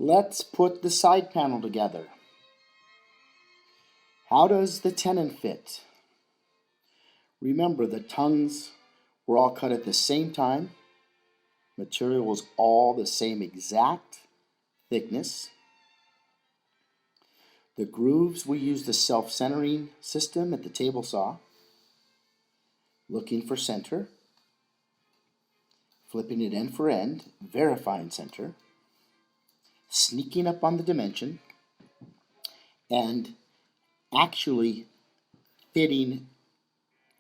Let's put the side panel together. How does the tenon fit? Remember, the tongues were all cut at the same time. Material was all the same exact thickness. The grooves, we used the self-centering system at the table saw. Looking for center. Flipping it end for end, verifying center. Sneaking up on the dimension. And actually fitting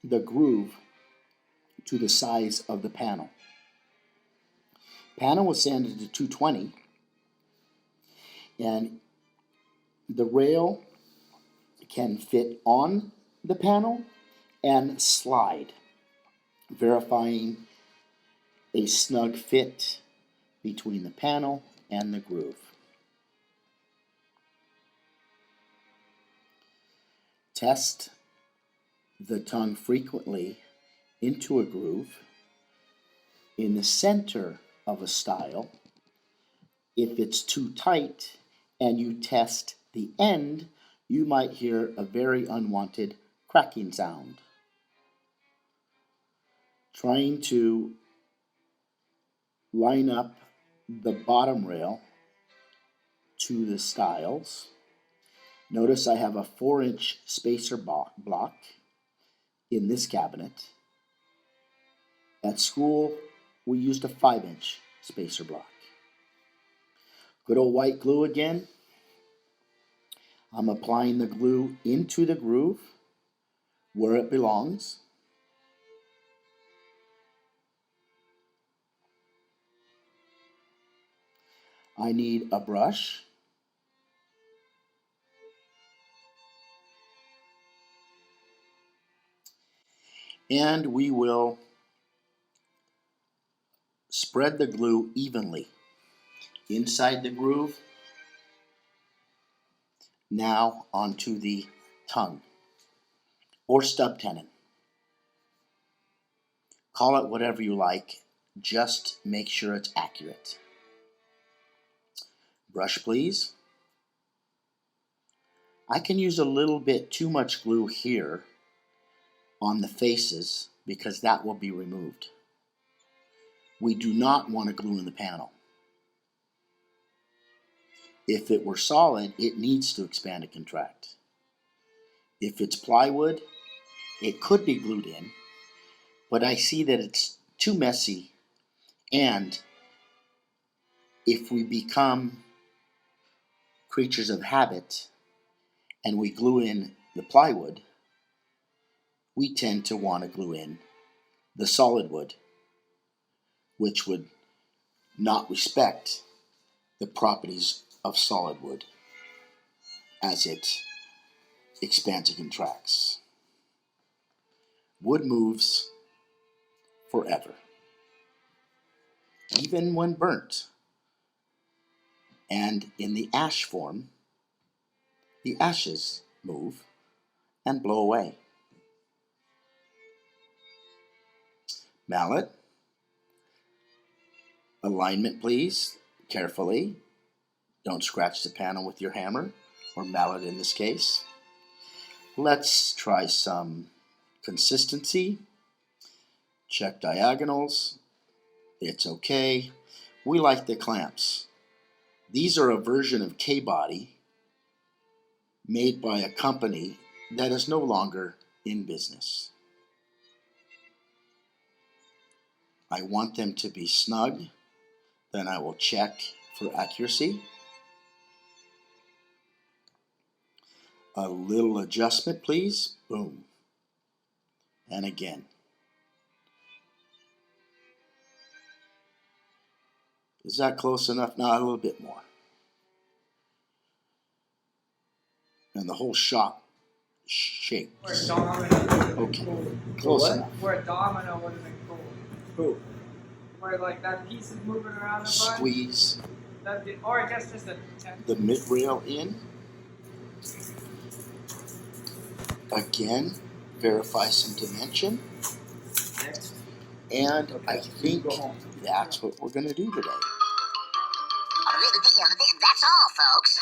the groove to the size of the panel. Panel was sanded to 220, and the rail can fit on the panel and slide, verifying a snug fit between the panel and the groove. Test the tongue frequently into a groove in the center of a stile. If it's too tight and you test the end, you might hear a very unwanted cracking sound. Trying to line up the bottom rail to the stiles. Notice I have a 4-inch spacer block in this cabinet. At school, we used a 5-inch spacer block. Good old white glue again. I'm applying the glue into the groove where it belongs. I need a brush. And we will spread the glue evenly inside the groove, now onto the tongue or stub tenon. Call it whatever you like, just make sure it's accurate. Brush, please. I can use a little bit too much glue here on the faces because that will be removed. We do not want to glue in the panel. If it were solid, it needs to expand and contract. If it's plywood, it could be glued in, but I see that it's too messy, and if we become creatures of habit and we glue in the plywood, we tend to want to glue in the solid wood, which would not respect the properties of solid wood as it expands and contracts. Wood moves forever, even when burnt. And in the ash form, the ashes move and blow away. Mallet. Alignment, please, carefully. Don't scratch the panel with your hammer, or mallet in this case. Let's try some consistency. Check diagonals. It's okay. We like the clamps. These are a version of K-body made by a company that is no longer in business. I want them to be snug. Then I will check for accuracy. A little adjustment, please. Boom. And again. Is that close enough? No, a little bit more. And the whole shop shakes. Okay, close enough. Where a domino would have been cool. Who? Where like that piece is moving around the front. Squeeze Or I guess just the mid rail in. Again, verify some dimension. And I think that's what we're going to do today. That's all, folks.